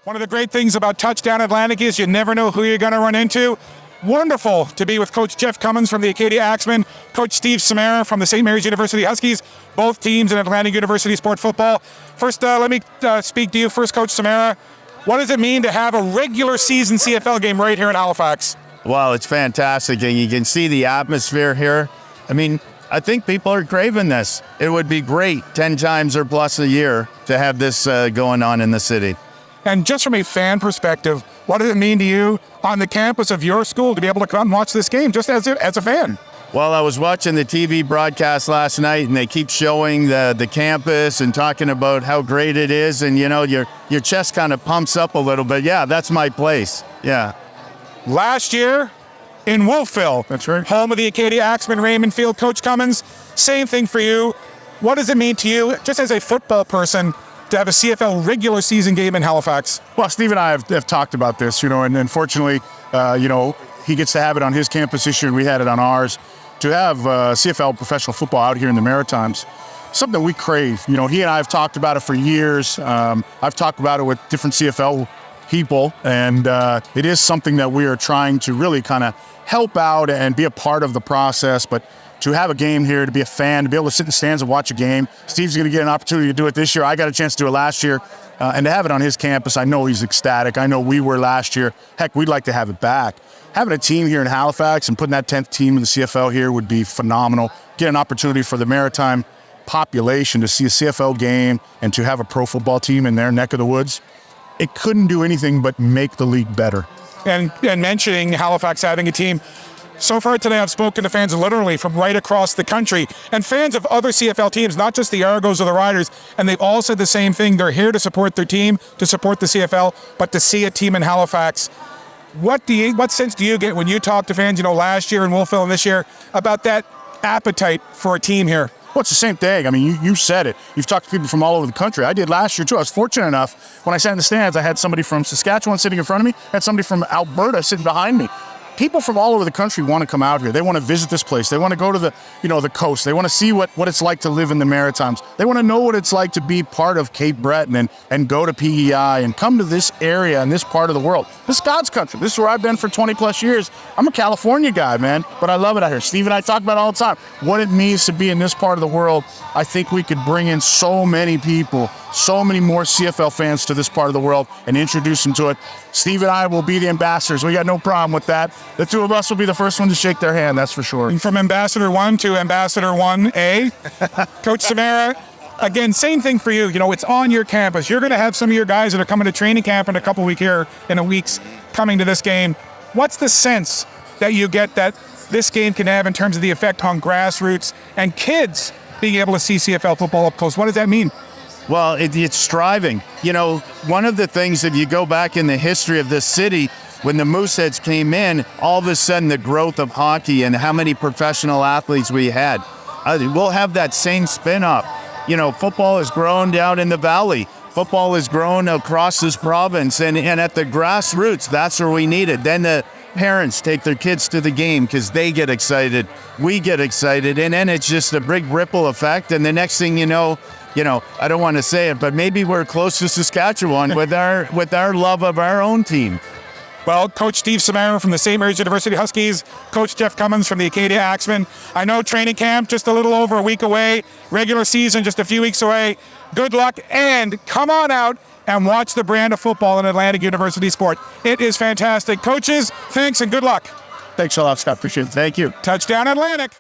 One of the great things about Touchdown Atlantic is you never know who you're going to run into. Wonderful to be with Coach Jeff Cummins from the Acadia Axemen, Coach Steve Samara from the St. Mary's University Huskies, both teams in Atlantic University Sport Football. First, let me speak to you first, Coach Samara. What does it mean to have a regular season CFL game right here in Halifax? Well, it's fantastic, and you can see the atmosphere here. I mean, I think people are craving this. It would be great 10 times or plus a year to have this going on in the city. And just from a fan perspective, what does it mean to you on the campus of your school to be able to come and watch this game just as a fan? Well, I was watching the TV broadcast last night, and they keep showing the campus and talking about how great it is, and you know, your chest kind of pumps up a little bit. Yeah, that's my place. Yeah. Last year in Wolfville, that's right, home of the Acadia Axemen Raymond Field, Coach Cummins, same thing for you. What does it mean to you, just as a football person, to have a CFL regular season game in Halifax? Well, Steve and I have talked about this, you know, and unfortunately, you know, he gets to have it on his campus this year, and we had it on ours. To have CFL professional football out here in the Maritimes, something we crave. You know, he and I have talked about it for years. I've talked about it with different CFL people, and it is something that we are trying to really kind of help out and be a part of the process. But to have a game here, to be a fan, to be able to sit in the stands and watch a game. Steve's going to get an opportunity to do it this year. I got a chance to do it last year. And to have it on his campus, I know he's ecstatic. I know we were last year. Heck, we'd like to have it back. Having a team here in Halifax and putting that 10th team in the CFL here would be phenomenal. Get an opportunity for the Maritime population to see a CFL game and to have a pro football team in their neck of the woods. It couldn't do anything but make the league better. And mentioning Halifax having a team, so far today I've spoken to fans literally from right across the country and fans of other CFL teams, not just the Argos or the Riders, and they've all said the same thing. They're here to support their team, to support the CFL, but to see a team in Halifax. What sense do you get when you talk to fans, you know, last year in Wolfville and this year, about that appetite for a team here? Well, it's the same thing. I mean, you said it. You've talked to people from all over the country. I did last year, too. I was fortunate enough, when I sat in the stands, I had somebody from Saskatchewan sitting in front of me, I had somebody from Alberta sitting behind me. People from all over the country want to come out here. They want to visit this place. They want to go to the coast. They want to see what it's like to live in the Maritimes. They want to know what it's like to be part of Cape Breton and go to PEI and come to this area and this part of the world. This is God's country. This is where I've been for 20 plus years. I'm a California guy, man, but I love it out here. Steve and I talk about it all the time. What it means to be in this part of the world. I think we could bring in so many people, so many more CFL fans to this part of the world and introduce them to it. Steve and I will be the ambassadors. We got no problem with that. The two of us will be the first one to shake their hand, that's for sure. And from Ambassador 1 to Ambassador 1A, Coach Samara, again, same thing for you. You know, it's on your campus. You're going to have some of your guys that are coming to training camp in a weeks coming to this game. What's the sense that you get that this game can have in terms of the effect on grassroots and kids being able to see CFL football up close? What does that mean? Well, it's striving. You know, one of the things, if you go back in the history of this city, when the Mooseheads came in, all of a sudden the growth of hockey and how many professional athletes we had, we'll have that same spin up. You know, football has grown down in the valley. Football has grown across this province, and at the grassroots, that's where we need it. Then the parents take their kids to the game because they get excited, we get excited, and then it's just a big ripple effect. And the next thing you know, I don't want to say it, but maybe we're close to Saskatchewan with our love of our own team. Well, Coach Steve Samara from the St. Mary's University Huskies, Coach Jeff Cummins from the Acadia Axemen. I know training camp just a little over a week away, regular season just a few weeks away. Good luck, and come on out and watch the brand of football in Atlantic University Sport. It is fantastic. Coaches, thanks and good luck. Thanks a lot, Scott. Appreciate it. Thank you. Touchdown Atlantic.